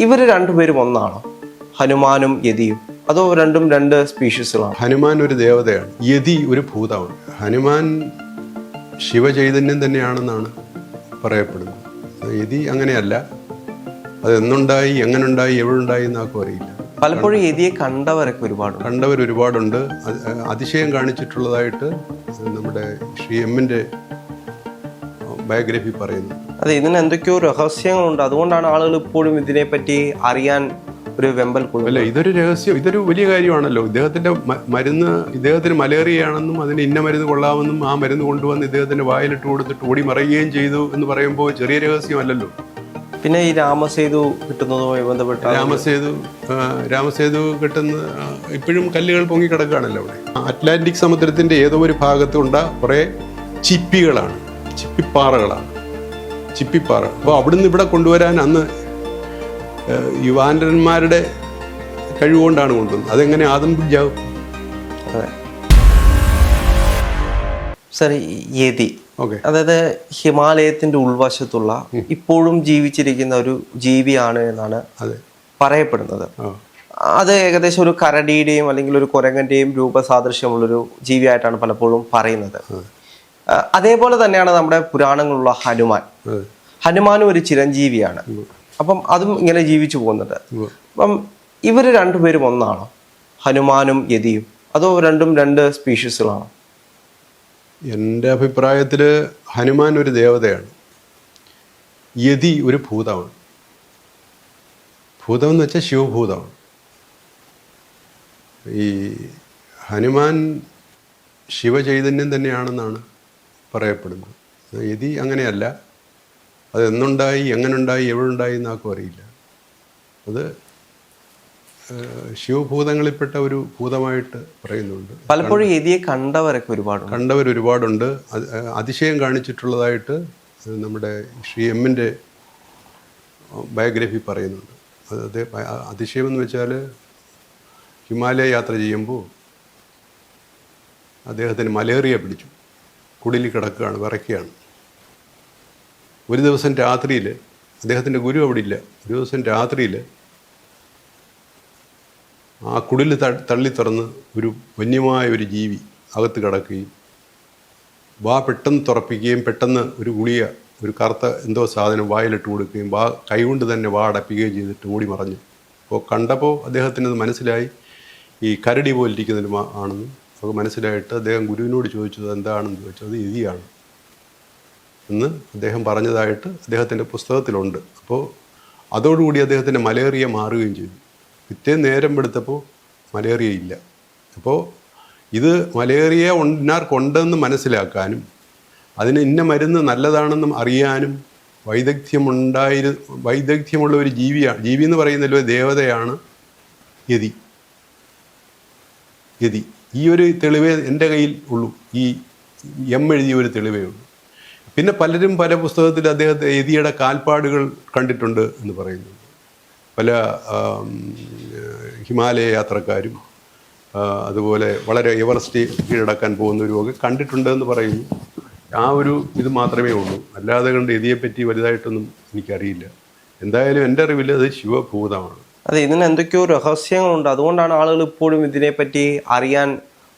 ഇവർ രണ്ടുപേരും ഒന്നാണോ, ഹനുമാനും യതിയും, അതോ രണ്ടും രണ്ട് സ്പീഷീസുകളാണ്? ഹനുമാൻ ഒരു ദേവതയാണ്, യതി ഒരു ഭൂതമാണ്. ഹനുമാൻ ശിവചൈതന്യം തന്നെയാണെന്നാണ് പറയപ്പെടുന്നത്. യതി അങ്ങനെയല്ല. അത് എന്നുണ്ടായി, എങ്ങനെ ഉണ്ടായി, എവിടെ ഉണ്ടായി എന്നാർക്കും അറിയില്ല. പലപ്പോഴും യതിയെ കണ്ടവരൊക്കെ ഒരുപാടുണ്ട്. അതിശയം കാണിച്ചിട്ടുള്ളതായിട്ട് നമ്മുടെ ശ്രീ എമ്മിൻ്റെ ബയോഗ്രഫി പറയുന്നു. അതെ, ഇതിന് എന്തൊക്കെയോ രഹസ്യങ്ങളുണ്ട്. അതുകൊണ്ടാണ് ആളുകൾ ഇപ്പോഴും ഇതിനെപ്പറ്റി അറിയാൻ ഒരു വെമ്പൽ കൊള്ളുന്നത്. അല്ല, ഇതൊരു രഹസ്യം, ഇതൊരു വലിയ കാര്യമാണല്ലോ. ഇദ്ദേഹത്തിന്റെ മരുന്ന്, ഇദ്ദേഹത്തിന് മലേറിയയാണെന്നും അതിന് ഇന്ന മരുന്ന് കൊള്ളാമെന്നും ആ മരുന്ന് കൊണ്ടുവന്ന് ഇദ്ദേഹത്തിന്റെ വായിലിട്ട് കൊടുത്തിട്ട് ഓടി മറയുകയും ചെയ്തു എന്ന് പറയുമ്പോൾ ചെറിയ രഹസ്യമല്ലല്ലോ. പിന്നെ ഈ രാമസേതു കിട്ടുന്നതുമായി ബന്ധപ്പെട്ട രാമസേതു കിട്ടുന്ന ഇപ്പോഴും കല്ലുകൾ പൊങ്ങി കിടക്കുകയാണല്ലോ അവിടെ. അറ്റ്ലാന്റിക് സമുദ്രത്തിന്റെ ഏതോ ഒരു ഭാഗത്തുണ്ട കുറെ ചിപ്പികളാണ്, ചിപ്പിപ്പാറകളാണ്. അപ്പോൾ അവിടുന്ന് ഇവിടെ കൊണ്ടുവരാൻ അന്ന് യുവാനന്മാരുടെ കഴിവുകൊണ്ടാണ് കൊണ്ടുവന്നത്. അതെങ്ങനെ ആദം ബ്രിഡ്ജാവും? അതെ സർ, യതി അതായത് ഹിമാലയത്തിന്റെ ഉൾവശത്തുള്ള ഇപ്പോഴും ജീവിച്ചിരിക്കുന്ന ഒരു ജീവിയാണ് എന്നാണ് പറയപ്പെടുന്നത്. അത് ഏകദേശം ഒരു കരടിയുടെയും അല്ലെങ്കിൽ ഒരു കുരങ്ങന്റെയും രൂപസാദൃശ്യമുള്ളൊരു ജീവിയായിട്ടാണ് പലപ്പോഴും പറയുന്നത്. അതേപോലെ തന്നെയാണ് നമ്മുടെ പുരാണങ്ങളിലുള്ള ഹനുമാനും ഒരു ചിരഞ്ജീവിയാണ്. അപ്പം അതും ഇങ്ങനെ ജീവിച്ചു പോകുന്നുണ്ട്. അപ്പം ഇവർ രണ്ടുപേരും ഒന്നാണോ, ഹനുമാനും യതിയും, അതോ രണ്ടും രണ്ട് സ്പീഷീസുകളാണോ? എൻ്റെ അഭിപ്രായത്തിൽ ഹനുമാൻ ഒരു ദേവതയാണ്, യതി ഒരു ഭൂതമാണ്. ഭൂതം എന്ന് വെച്ചാൽ ശിവഭൂതമാണ്. ഈ ഹനുമാൻ ശിവചൈതന്യം തന്നെയാണെന്നാണ് പറയപ്പെടുന്നത്. യതി അങ്ങനെയല്ല. അത് എന്നുണ്ടായി, എങ്ങനെ ഉണ്ടായി, എവിടെ ഉണ്ടായി എന്നാർക്കും അറിയില്ല. അത് ശിവഭൂതങ്ങളിൽപ്പെട്ട ഒരു ഭൂതമായിട്ട് പറയുന്നുണ്ട്. പലപ്പോഴും യതിയെ കണ്ടവരൊരുപാടുണ്ട്. അതിശയം കാണിച്ചിട്ടുള്ളതായിട്ട് നമ്മുടെ ശ്രീ എമ്മിൻ്റെ ബയോഗ്രഫി പറയുന്നുണ്ട്. അത് അതിശയം എന്ന് വെച്ചാൽ ഹിമാലയ യാത്ര ചെയ്യുമ്പോൾ അദ്ദേഹത്തിന് മലേറിയ പിടിച്ചു, കുടിലിൽ കിടക്കുകയാണ്, വിറയ്ക്കുകയാണ്. ഒരു ദിവസം രാത്രിയിൽ, അദ്ദേഹത്തിൻ്റെ ഗുരു അവിടെ ഇല്ല, ഒരു ദിവസം രാത്രിയിൽ ആ കുടിൽ തള്ളി തുറന്ന് ഒരു വന്യമായ ഒരു ജീവി അകത്ത് കിടക്കുകയും പെട്ടെന്ന് തുറപ്പിക്കുകയും പെട്ടെന്ന് ഒരു ഗുളിക, ഒരു കറുത്ത എന്തോ സാധനം വായിലിട്ട് കൊടുക്കുകയും കൈകൊണ്ട് തന്നെ അടപ്പിക്കുകയും ചെയ്തിട്ട് ഓടി മറഞ്ഞു. അപ്പോൾ കണ്ടപ്പോൾ അദ്ദേഹത്തിനത് മനസ്സിലായി, ഈ കരടി പോലിരിക്കുന്നതിന് ആണെന്നും അത് മനസ്സിലായിട്ട് അദ്ദേഹം ഗുരുവിനോട് ചോദിച്ചത് എന്താണെന്ന് ചോദിച്ചത് യതിയാണ് എന്ന് അദ്ദേഹം പറഞ്ഞതായിട്ട് അദ്ദേഹത്തിൻ്റെ പുസ്തകത്തിലുണ്ട്. അപ്പോൾ അതോടുകൂടി അദ്ദേഹത്തിൻ്റെ മലേറിയ മാറുകയും ചെയ്തു. പിറ്റേ നേരം എടുത്തപ്പോൾ മലേറിയ ഇല്ല. അപ്പോൾ ഇത് മലേറിയ ഇന്നാർക്കുണ്ടെന്ന് മനസ്സിലാക്കാനും അതിന് ഇന്ന മരുന്ന് നല്ലതാണെന്നും അറിയാനും വൈദഗ്ധ്യമുള്ള ഒരു ജീവി എന്ന് പറയുന്നല്ലോ ദേവതയാണ് യതി. ഈ ഒരു തെളിവേ എൻ്റെ കയ്യിൽ ഉള്ളൂ, ഈ എഴുതിയ ഒരു തെളിവേ ഉള്ളൂ. പിന്നെ പലരും പല പുസ്തകത്തിൽ അദ്ദേഹത്തെ യതിയുടെ കാൽപ്പാടുകൾ കണ്ടിട്ടുണ്ട് എന്ന് പറയുന്നു. പല ഹിമാലയ യാത്രക്കാരും അതുപോലെ വളരെ എവറസ്റ്റ് കീഴടക്കാൻ പോകുന്നവരുമൊക്കെ കണ്ടിട്ടുണ്ട് എന്ന് പറയുന്നു. ആ ഒരു ഇത് മാത്രമേ ഉള്ളൂ, അല്ലാതെ കണ്ട് യതിയെപ്പറ്റി വലുതായിട്ടൊന്നും എനിക്കറിയില്ല. എന്തായാലും എൻ്റെ അറിവിൽ അത് ശിവഭൂതമാണ്. അതെ, ഇതിന് എന്തൊക്കെയോ രഹസ്യങ്ങളുണ്ട്. അതുകൊണ്ടാണ് ആളുകൾ ഇപ്പോഴും ഇതിനെപ്പറ്റി അറിയാൻ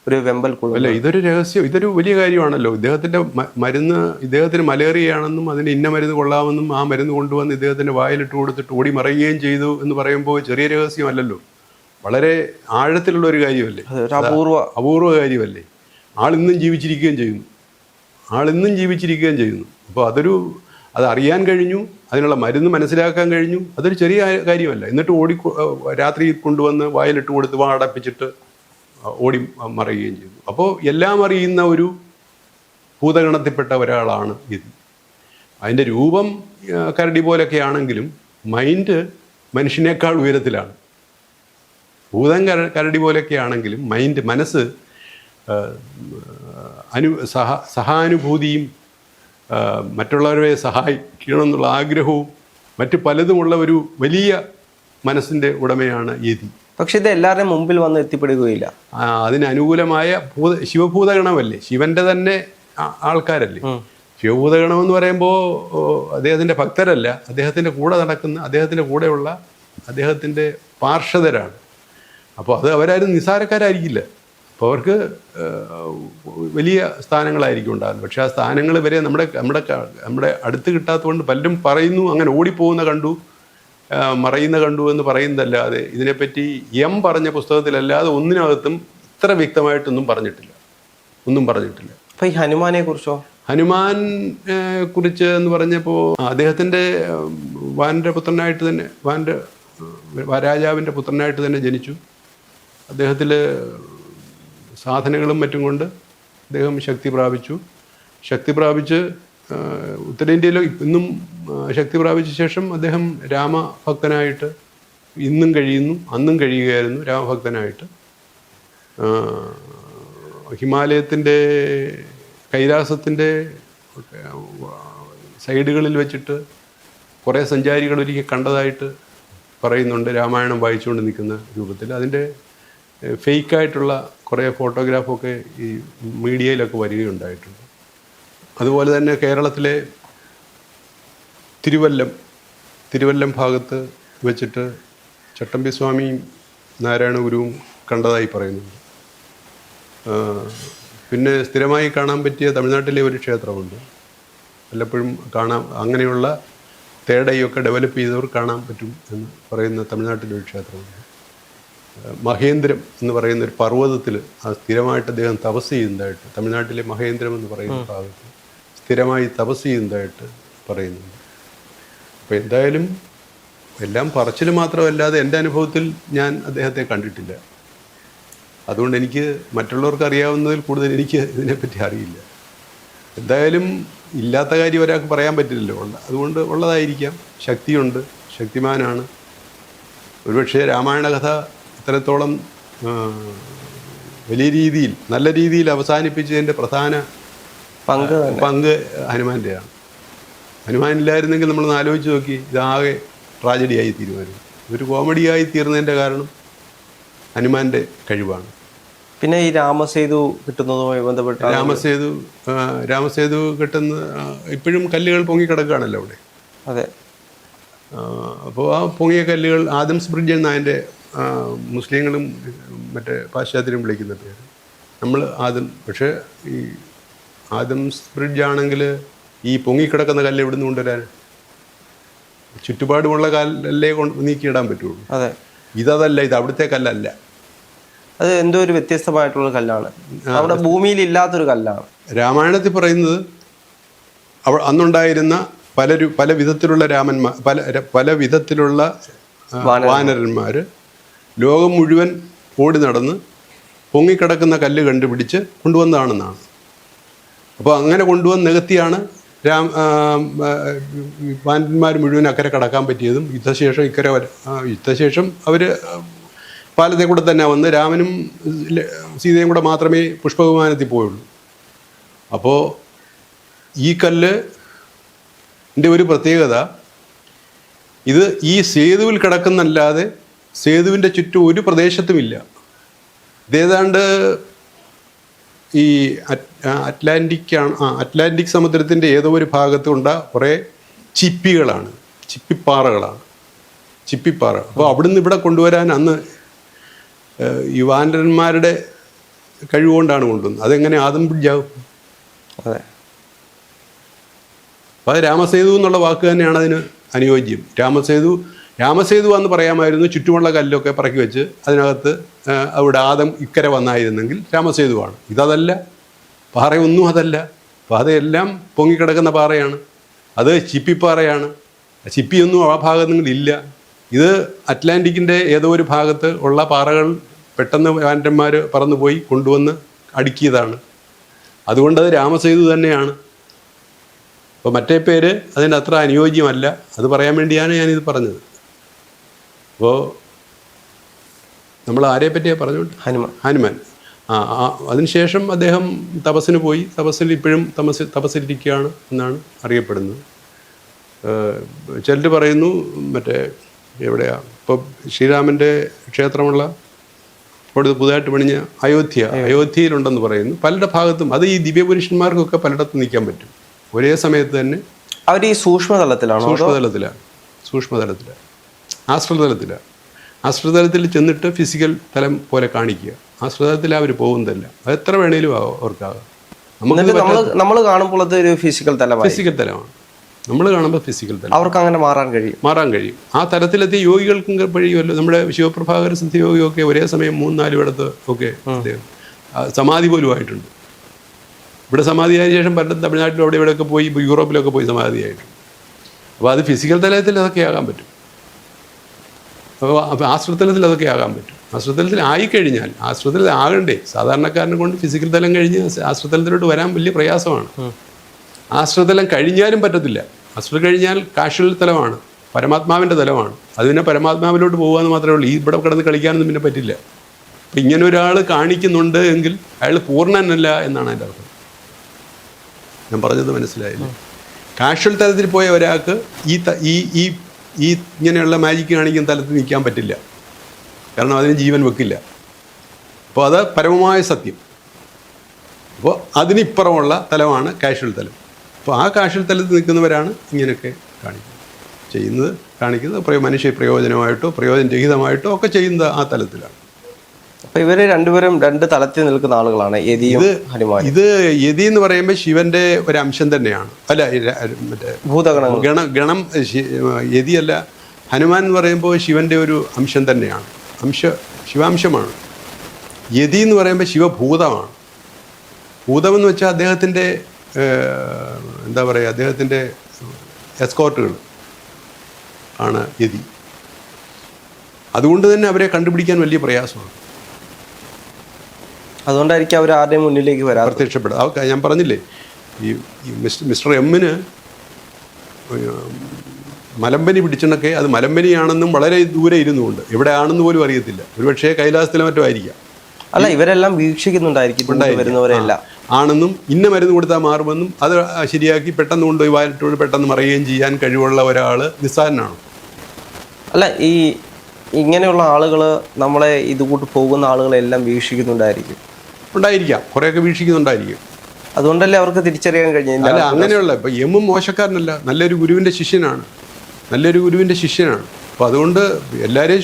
ഒരു വെമ്പൽ കൊള്ളുന്നത്. അല്ല, ഇതൊരു രഹസ്യം, ഇതൊരു വലിയ കാര്യമാണല്ലോ. ഇദ്ദേഹത്തിന്റെ മരുന്ന്, ഇദ്ദേഹത്തിന് മലേറിയയാണെന്നും അതിന് ഇന്ന മരുന്ന് കൊള്ളാമെന്നും ആ മരുന്ന് കൊണ്ടുവന്ന് ഇദ്ദേഹത്തിന്റെ വായിലിട്ട് കൊടുത്തിട്ട് ഓടി മറയുകയും ചെയ്തു എന്ന് പറയുമ്പോൾ ചെറിയ രഹസ്യമല്ലല്ലോ, വളരെ ആഴത്തിലുള്ള ഒരു കാര്യമല്ലേ, അപൂർവ കാര്യമല്ലേ. ആളിന്നും ജീവിച്ചിരിക്കുകയും ചെയ്യുന്നു. അപ്പോൾ അത് അറിയാൻ കഴിഞ്ഞു, അതിനുള്ള മരുന്ന് മനസ്സിലാക്കാൻ കഴിഞ്ഞു. അതൊരു ചെറിയ കാര്യമല്ല. എന്നിട്ട് രാത്രി കൊണ്ടുവന്ന് വായിലിട്ട് കൊടുത്ത് അടപ്പിച്ചിട്ട് ഓടി മറയുകയും ചെയ്തു. അപ്പോൾ എല്ലാം അറിയുന്ന ഒരു ഭൂതഗണത്തിൽപ്പെട്ട ഒരാളാണ് ഇത്. അതിൻ്റെ രൂപം കരടി പോലൊക്കെ ആണെങ്കിലും മൈൻഡ് മനുഷ്യനേക്കാൾ ഉയരത്തിലാണ്. ഭൂതം കരടി പോലൊക്കെ ആണെങ്കിലും മനസ്സ് സഹാനുഭൂതിയും മറ്റുള്ളവരെ സഹായിക്കണമെന്നുള്ള ആഗ്രഹവും മറ്റു പലതുമുള്ള ഒരു വലിയ മനസ്സിൻ്റെ ഉടമയാണ് യതി. പക്ഷെ ഇത് എല്ലാവരുടെയും മുമ്പിൽ വന്ന് എത്തിപ്പെടുകയില്ല. അതിന് അനുകൂലമായ ശിവഭൂതഗണമല്ലേ, ശിവന്റെ തന്നെ ആൾക്കാരല്ലേ. ശിവഭൂതഗണം എന്ന് പറയുമ്പോൾ അദ്ദേഹത്തിന്റെ ഭക്തരല്ല, അദ്ദേഹത്തിന്റെ കൂടെ നടക്കുന്ന, അദ്ദേഹത്തിന്റെ കൂടെയുള്ള അദ്ദേഹത്തിൻ്റെ പാർഷദരാണ്. അപ്പോൾ അത് അവരാരും നിസ്സാരക്കാരായിരിക്കില്ല. അപ്പോൾ അവർക്ക് വലിയ സ്ഥാനങ്ങളായിരിക്കും ഉണ്ടാകുന്നത്. പക്ഷേ ആ സ്ഥാനങ്ങൾ വരെ നമ്മുടെ അടുത്ത് കിട്ടാത്തതുകൊണ്ട് പലരും പറയുന്നു അങ്ങനെ ഓടിപ്പോകുന്ന കണ്ടു, മറയുന്ന കണ്ടു എന്ന് പറയുന്നതല്ലാതെ ഇതിനെപ്പറ്റി പറഞ്ഞ പുസ്തകത്തിലല്ലാതെ ഒന്നിനകത്തും ഇത്ര വ്യക്തമായിട്ടൊന്നും പറഞ്ഞിട്ടില്ല. അപ്പോൾ ഈ ഹനുമാനെ കുറിച്ചോ? ഹനുമാൻ കുറിച്ച് എന്ന് പറഞ്ഞപ്പോൾ അദ്ദേഹത്തിൻ്റെ വാനരപുത്രനായിട്ട് തന്നെ രാജാവിൻ്റെ പുത്രനായിട്ട് തന്നെ ജനിച്ചു. അദ്ദേഹത്തിൽ സാധനങ്ങളും മറ്റും കൊണ്ട് അദ്ദേഹം ശക്തി പ്രാപിച്ച് ഉത്തരേന്ത്യയിൽ ഇന്നും ശക്തി പ്രാപിച്ച ശേഷം അദ്ദേഹം രാമഭക്തനായിട്ട് ഇന്നും കഴിയുന്നു, അന്നും കഴിയുകയായിരുന്നു രാമഭക്തനായിട്ട്. ഹിമാലയത്തിൻ്റെ കൈലാസത്തിൻ്റെ സൈഡുകളിൽ വെച്ചിട്ട് കുറേ സഞ്ചാരികൾ ഒരിക്കൽ കണ്ടതായിട്ട് പറയുന്നുണ്ട്, രാമായണം വായിച്ചുകൊണ്ട് നിൽക്കുന്ന രൂപത്തിൽ. അതിൻ്റെ ഫേക്കായിട്ടുള്ള കുറേ ഫോട്ടോഗ്രാഫൊക്കെ ഈ മീഡിയയിലൊക്കെ വരികയുണ്ടായിട്ടുണ്ട്. അതുപോലെ തന്നെ കേരളത്തിലെ തിരുവല്ലം ഭാഗത്ത് വെച്ചിട്ട് ചട്ടമ്പി സ്വാമിയും നാരായണ ഗുരുവും കണ്ടതായി പറയുന്നുണ്ട്. പിന്നെ സ്ഥിരമായി കാണാൻ പറ്റിയ തമിഴ്നാട്ടിലെ ഒരു ക്ഷേത്രമുണ്ട്, വല്ലപ്പോഴും കാണാം. അങ്ങനെയുള്ള തേടയൊക്കെ ഡെവലപ്പ് ചെയ്തവർ കാണാൻ പറ്റും എന്ന് പറയുന്ന തമിഴ്നാട്ടിലെ ഒരു ക്ഷേത്രമുണ്ട്. മഹേന്ദ്രം എന്ന് പറയുന്ന ഒരു പർവ്വതത്തിൽ സ്ഥിരമായിട്ട് അദ്ദേഹം തപസ് ചെയ്യുന്നതായിട്ട്, തമിഴ്നാട്ടിലെ മഹേന്ദ്രം എന്ന് പറയുന്ന ഭാഗത്ത് സ്ഥിരമായി തപസ് ചെയ്യുന്നതായിട്ട് പറയുന്നുണ്ട്. അപ്പോൾ എന്തായാലും എല്ലാം പറച്ചിൽ മാത്രമല്ലാതെ എൻ്റെ അനുഭവത്തിൽ ഞാൻ അദ്ദേഹത്തെ കണ്ടിട്ടില്ല. അതുകൊണ്ട് എനിക്ക് മറ്റുള്ളവർക്ക് അറിയാവുന്നതിൽ കൂടുതൽ എനിക്ക് ഇതിനെപ്പറ്റി അറിയില്ല. എന്തായാലും ഇല്ലാത്ത കാര്യം ഒരാൾക്ക് പറയാൻ പറ്റില്ലല്ലോ. അതുകൊണ്ട് ഉള്ളതായിരിക്കാം. ശക്തിയുണ്ട്, ശക്തിമാനാണ്. ഒരുപക്ഷെ രാമായണ കഥ ഇത്രത്തോളം വലിയ രീതിയിൽ, നല്ല രീതിയിൽ അവസാനിപ്പിച്ചതിൻ്റെ പ്രധാന പങ്ക് ഹനുമാൻ്റെയാണ്. ഹനുമാനില്ലായിരുന്നെങ്കിൽ നമ്മളൊന്ന് ആലോചിച്ച് നോക്കി, ഇതാകെ ട്രാജഡിയായി തീരുമാനം. ഒരു കോമഡിയായി തീർന്നതിൻ്റെ കാരണം ഹനുമാൻ്റെ കഴിവാണ്. പിന്നെ ഈ രാമസേതു കിട്ടുന്നതുമായി ബന്ധപ്പെട്ട രാമസേതു കിട്ടുന്ന ഇപ്പോഴും കല്ലുകൾ പൊങ്ങിക്കിടക്കുകയാണല്ലോ അവിടെ. അതെ. അപ്പോൾ ആ പൊങ്ങിയ കല്ലുകൾ ആദംസ് ബ്രിഡ്ജ് എന്ന അതിൻ്റെ മുസ്ലിങ്ങളും മറ്റേ പാശ്ചാത്യരും വിളിക്കുന്ന പേര്. നമ്മൾ പക്ഷേ ഈ ആദംസ് ബ്രിഡ്ജ് ആണെങ്കിൽ ഈ പൊങ്ങിക്കിടക്കുന്ന കല്ല് എവിടെ നിന്ന് കൊണ്ടുവരാൻ? ചുറ്റുപാടുമുള്ള കല്ലേ നീക്കിയിടാൻ പറ്റുള്ളൂ. അതെ. ഇതല്ല, ഇത് അവിടുത്തെ കല്ലല്ല. അത് എന്തോ ഒരു വ്യത്യസ്തമായിട്ടുള്ള കല്ലാണ്, അവിടെ ഭൂമിയിൽ ഇല്ലാത്തൊരു കല്ലാണ്. രാമായണത്തിൽ പറയുന്നത് അന്നുണ്ടായിരുന്ന പല വിധത്തിലുള്ള പല വിധത്തിലുള്ള വാനരന്മാർ ലോകം മുഴുവൻ ഓടി നടന്ന് പൊങ്ങിക്കിടക്കുന്ന കല്ല് കണ്ടുപിടിച്ച് കൊണ്ടുവന്നതാണെന്നാണ്. അപ്പോൾ അങ്ങനെ കൊണ്ടുവന്ന് നികത്തിയാണ് വാനരന്മാർ മുഴുവൻ അക്കരെ കടക്കാൻ പറ്റിയതും. യുദ്ധശേഷം അവർ പാലത്തെ കൂടെ തന്നെ വന്ന് രാമനും സീതയും കൂടെ മാത്രമേ പുഷ്പവിമാനത്തിൽ പോയുള്ളൂ. അപ്പോൾ ഈ കല്ലിൻ്റെ ഒരു പ്രത്യേകത, ഇത് ഈ സേതുവിൽ കിടക്കുന്നല്ലാതെ സേതുവിൻ്റെ ചുറ്റും ഒരു പ്രദേശത്തുമില്ല. ഇതേതാണ്ട് ഈ അറ്റ്ലാന്റിക് സമുദ്രത്തിൻ്റെ ഏതോ ഒരു ഭാഗത്തുണ്ട കുറേ ചിപ്പിപ്പാറകളാണ്. അപ്പോൾ അവിടുന്ന് ഇവിടെ കൊണ്ടുവരാൻ അന്ന് ഈ വാനരന്മാരുടെ കഴിവുകൊണ്ടാണ് കൊണ്ടുവന്നത്. അതെങ്ങനെ ആദം ബ്രിഡ്ജാവും? അതെ. അപ്പോൾ അത് രാമസേതു എന്നുള്ള വാക്ക് തന്നെയാണ് അതിന് അനുയോജ്യം. രാമസേതു എന്ന് പറയാമായിരുന്നു. ചുറ്റുമുള്ള കല്ലൊക്കെ പറക്കി വെച്ച് അതിനകത്ത് അവിടെ ആദം ഇക്കരെ വന്നായിരുന്നെങ്കിൽ രാമസേതുവാണ്. ഇതല്ല, പാറയൊന്നും അതല്ല. പാതയെല്ലാം പൊങ്ങിക്കിടക്കുന്ന പാറയാണ്. അത് ചിപ്പിപ്പാറയാണ്. ചിപ്പിയൊന്നും ആ ഭാഗങ്ങളില്ല. ഇത് അറ്റ്ലാന്റിക്കിൻ്റെ ഏതോ ഒരു ഭാഗത്ത് ഉള്ള പാറകൾ പെട്ടെന്ന് വാനരന്മാർ പറന്നുപോയി കൊണ്ടുവന്ന് അടുക്കിയതാണ്. അതുകൊണ്ടത് രാമസേതു തന്നെയാണ്. അപ്പോൾ മറ്റേ പേര് അതിന് അത്ര അനുയോജ്യമല്ല. അത് പറയാൻ വേണ്ടിയാണ് ഞാനിത് പറഞ്ഞത്. അപ്പോൾ നമ്മൾ ആരെ പറ്റിയാണ് പറഞ്ഞുകൊണ്ട്? ഹനുമാൻ. അതിനുശേഷം അദ്ദേഹം തപസ്സിന് പോയി. തപസ്സിൽ ഇപ്പോഴും തപസ്സിലിരിക്കുകയാണ് എന്നാണ് അറിയപ്പെടുന്നത്. ചിലർ പറയുന്നു മറ്റേ എവിടെയാണ് ഇപ്പോൾ ശ്രീരാമൻ്റെ ക്ഷേത്രമുള്ള അവിടെ പുതുതായിട്ട് പണിഞ്ഞ അയോധ്യയിലുണ്ടെന്ന് പറയുന്നു. പലരുടെ ഭാഗത്തും അത് ഈ ദിവ്യപുരുഷന്മാർക്കൊക്കെ പലയിടത്തും നിൽക്കാൻ പറ്റും ഒരേ സമയത്ത് തന്നെ. അവർ ഈ സൂക്ഷ്മതലത്തിലാണ്. ആശ്രിത തലത്തിലാണ്. ആശ്രിത തലത്തിൽ ചെന്നിട്ട് ഫിസിക്കൽ തലം പോലെ കാണിക്കുക. ആശ്രിത തലത്തിൽ അവർ പോകുന്നതല്ല. അത് എത്ര വേണേലും അവർക്കാകാം. നമ്മൾ കാണുമ്പോൾ അത് ഒരു ഫിസിക്കൽ തലമാണ്. ഫിസിക്കൽ തലമാണ് നമ്മൾ കാണുമ്പോൾ ഫിസിക്കൽ തലം. അവർക്ക് അങ്ങനെ മാറാൻ കഴിയും. ആ തലത്തിലെത്തിയ യോഗികൾക്കും കഴിയുമല്ലോ. നമ്മുടെ ശിവപ്രഭാകര സിദ്ധിയോഗിയൊക്കെ ഒരേ സമയം 3-4 ഇടത്ത് ഒക്കെ സമാധി പോലും ആയിട്ടുണ്ട്. ഇവിടെ സമാധിയായ ശേഷം പലരും തമിഴ്നാട്ടിലും അവിടെ ഇവിടെയൊക്കെ പോയി, യൂറോപ്പിലൊക്കെ പോയി സമാധിയായിട്ടുണ്ട്. അപ്പോൾ അത് ഫിസിക്കൽ തലത്തിൽ അതൊക്കെ ആകാൻ പറ്റും. അപ്പോൾ ആശ്രിതലത്തിൽ അതൊക്കെ ആകാൻ പറ്റും. ആശ്രിതലത്തിൽ ആയിക്കഴിഞ്ഞാൽ, ആശ്രിതത്തിൽ ആകണ്ടേ, സാധാരണക്കാരനെ കൊണ്ട് ഫിസിക്കൽ തലം കഴിഞ്ഞ് ആശ്രിതലത്തിലോട്ട് വരാൻ വലിയ പ്രയാസമാണ്. ആശ്രിതലം കഴിഞ്ഞാലും പറ്റത്തില്ല. ആശ്രിതം കഴിഞ്ഞാൽ കാഷ്വൽ തലമാണ്, പരമാത്മാവിൻ്റെ തലമാണ്. അത് പിന്നെ പരമാത്മാവിലോട്ട് പോകുകയെന്ന് മാത്രമേ ഉള്ളൂ. ഇവിടെ കിടന്ന് കളിക്കാനൊന്നും പിന്നെ പറ്റില്ല. അപ്പം ഇങ്ങനെ ഒരാൾ കാണിക്കുന്നുണ്ട് എങ്കിൽ അയാൾ പൂർണ്ണനല്ല എന്നാണ് എൻ്റെ അർത്ഥം. ഞാൻ പറഞ്ഞത് മനസ്സിലായില്ലേ? കാഷ്വൽ തലത്തിൽ പോയ ഒരാൾക്ക് ഈ ഇങ്ങനെയുള്ള മാജിക്ക് കാണിക്കുന്ന തലത്തിൽ നിൽക്കാൻ പറ്റില്ല. കാരണം അതിന് ജീവൻ വെക്കില്ല. അപ്പോൾ അത് പരമമായ സത്യം. അപ്പോൾ അതിനിപ്പുറമുള്ള തലമാണ് കാഷ്വൽ തലം. അപ്പോൾ ആ കാഷ്വൽ തലത്തിൽ നിൽക്കുന്നവരാണ് ഇങ്ങനെയൊക്കെ കാണിക്കുന്നത് മനുഷ്യ പ്രയോജനമായിട്ടോ പ്രയോജനരഹിതമായിട്ടോ ഒക്കെ ചെയ്യുന്നത് ആ തലത്തിലാണ്. അപ്പോൾ ഇവർ രണ്ടുപേരും 2 തലത്തിൽ നിൽക്കുന്ന ആളുകളാണ്, യതിയും ഹനുമാനും. ഇത് യതി എന്ന് പറയുമ്പോൾ ശിവന്റെ ഒരു അംശം തന്നെയാണ്. അല്ല, മറ്റേ ഗണം യതിയല്ല. ഹനുമാൻ എന്ന് പറയുമ്പോൾ ശിവന്റെ ഒരു അംശം തന്നെയാണ്, ശിവാംശമാണ്. യതി എന്ന് പറയുമ്പോൾ ശിവഭൂതമാണ്. ഭൂതമെന്ന് വെച്ചാൽ അദ്ദേഹത്തിൻ്റെ എന്താ പറയുക, അദ്ദേഹത്തിൻ്റെ എസ്കോർട്ടുകൾ ആണ് യതി. അതുകൊണ്ട് തന്നെ അവരെ കണ്ടുപിടിക്കാൻ വലിയ പ്രയാസമാണ്. അതുകൊണ്ടായിരിക്കും അവർ ആരുടെയും മുന്നിലേക്ക് വരാൻ പ്രത്യക്ഷപ്പെടുക. ഞാൻ പറഞ്ഞില്ലേ, ഈ മിസ്റ്റർ എമ്മിന് മലമ്പനി പിടിച്ചെന്നൊക്കെ അത് മലമ്പനിയാണെന്നും വളരെ ദൂരെ ഇരുന്നുകൊണ്ട് എവിടെയാണെന്ന് പോലും അറിയത്തില്ല. ഒരുപക്ഷേ കൈലാസത്തിലെ മറ്റോ ആയിരിക്കാം. അല്ല, ഇവരെല്ലാം വീക്ഷിക്കുന്നുണ്ടായിരിക്കും വരുന്നവരെല്ലാം ആണെന്നും ഇന്ന മരുന്ന് കൊടുത്താൽ മാറുമെന്നും അത് ശരിയാക്കി പെട്ടെന്ന് കൊണ്ടുപോയി വാലിട്ടോട് പെട്ടെന്ന് മറിയുകയും ചെയ്യാൻ കഴിവുള്ള ഒരാൾ നിസ്സാരനാണ്. അല്ല, ഈ ഇങ്ങനെയുള്ള ആളുകൾ നമ്മളെ ഇതുകൂട്ട് പോകുന്ന ആളുകളെല്ലാം വീക്ഷിക്കുന്നുണ്ടായിരിക്കാം. കുറേയൊക്കെ വീക്ഷിക്കുന്നുണ്ടായിരിക്കും. അതുകൊണ്ടല്ലേ അവർക്ക് തിരിച്ചറിയാൻ കഴിഞ്ഞില്ല. അല്ല, അങ്ങനെയുള്ള ഇപ്പം എമ്മും മോശക്കാരനല്ല, നല്ലൊരു ഗുരുവിൻ്റെ ശിഷ്യനാണ്. അപ്പോൾ അതുകൊണ്ട് എല്ലാവരെയും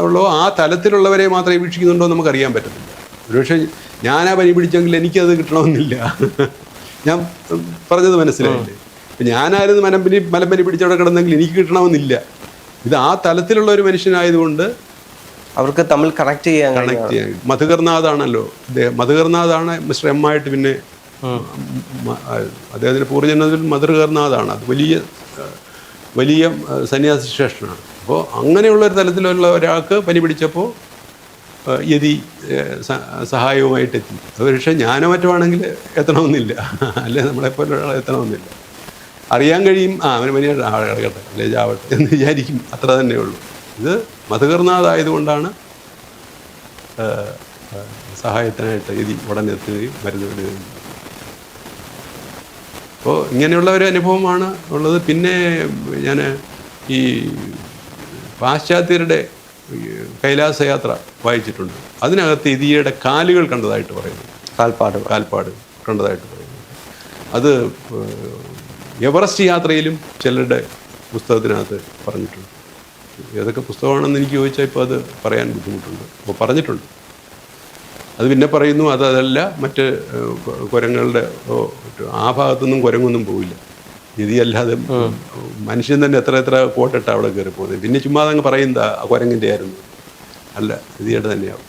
ഉള്ള ആ തലത്തിലുള്ളവരെ മാത്രമേ വീക്ഷിക്കുന്നുണ്ടോ എന്ന് നമുക്കറിയാൻ പറ്റത്തില്ല. ഒരുപക്ഷെ ഞാനാ പനി പിടിച്ചെങ്കിൽ എനിക്കത് കിട്ടണമെന്നില്ല. ഞാൻ പറഞ്ഞത് മനസ്സിലായില്ലേ? ഇപ്പം ഞാനായിരുന്നു മലമ്പനി പിടിച്ചവിടെ കിടന്നെങ്കിൽ എനിക്ക് കിട്ടണമെന്നില്ല. ഇത് ആ തലത്തിലുള്ള ഒരു മനുഷ്യനായതുകൊണ്ട് അവർക്ക് തമ്മിൽ കണക്ട് ചെയ്യാൻ. മധുകർനാഥാണല്ലോ അദ്ദേഹം. മധുകർനാഥാണ് മിസ്റ്റർ എം ആയിട്ട് പിന്നെ അദ്ദേഹത്തിൻ്റെ പൂർവ്വജന്മത്തിൽ മധുകർനാഥാണ്. അത് വലിയ സന്യാസി ശ്രേഷ്ഠനാണ്. അപ്പോൾ അങ്ങനെയുള്ളൊരു തലത്തിലുള്ള ഒരാൾക്ക് പനി പിടിച്ചപ്പോൾ യതി സഹായവുമായിട്ടെത്തി. അത് പക്ഷേ ഞാനോ മറ്റോ ആണെങ്കിൽ എത്തണമെന്നില്ല, അല്ലെ നമ്മളെപ്പോലെ ഒരാൾ എത്തണമെന്നില്ല. അറിയാൻ കഴിയും, അവന് പനി കിടക്കട്ടെ അല്ലെ ചാവട്ടെ എന്ന് വിചാരിക്കും, അത്ര തന്നെ ഉള്ളൂ. ഇത് മധുകർനാഥായതുകൊണ്ടാണ് സഹായത്തിനായിട്ട് യതി ഉടനെ എത്തുകയും മരുന്ന് വിടുകയും. അപ്പോൾ ഇങ്ങനെയുള്ള ഒരു അനുഭവമാണ് ഉള്ളത്. പിന്നെ ഞാൻ ഈ പാശ്ചാത്യരുടെ കൈലാസയാത്ര വായിച്ചിട്ടുണ്ട്. അതിനകത്ത് യതിയുടെ കാലുകൾ കണ്ടതായിട്ട് പറയുന്നു, കാൽപ്പാട് കണ്ടതായിട്ട് പറയുന്നു. അത് എവറസ്റ്റ് യാത്രയിലും ചിലരുടെ പുസ്തകത്തിനകത്ത് പറഞ്ഞിട്ടുണ്ട്. ഏതൊക്കെ പുസ്തകമാണെന്ന് എനിക്ക് ചോദിച്ചാൽ ഇപ്പോൾ അത് പറയാൻ ബുദ്ധിമുട്ടുണ്ട്. അപ്പോൾ പറഞ്ഞിട്ടുണ്ട്. അത് പിന്നെ പറയുന്നു അതല്ല, മറ്റ് കുരങ്ങളുടെ ആ ഭാഗത്തൊന്നും കുരങ്ങൊന്നും പോവില്ല. യതിയല്ലാതെ മനുഷ്യൻ തന്നെ എത്ര കോട്ടിട്ടാണ് അവിടെ കയറി പോകുന്നത്. പിന്നെ ചുമ്മാ അതങ്ങ് പറയുന്നത് ആ കുരങ്ങിൻ്റെ ആയിരുന്നു, അല്ല യതിയുടെ തന്നെയാവും.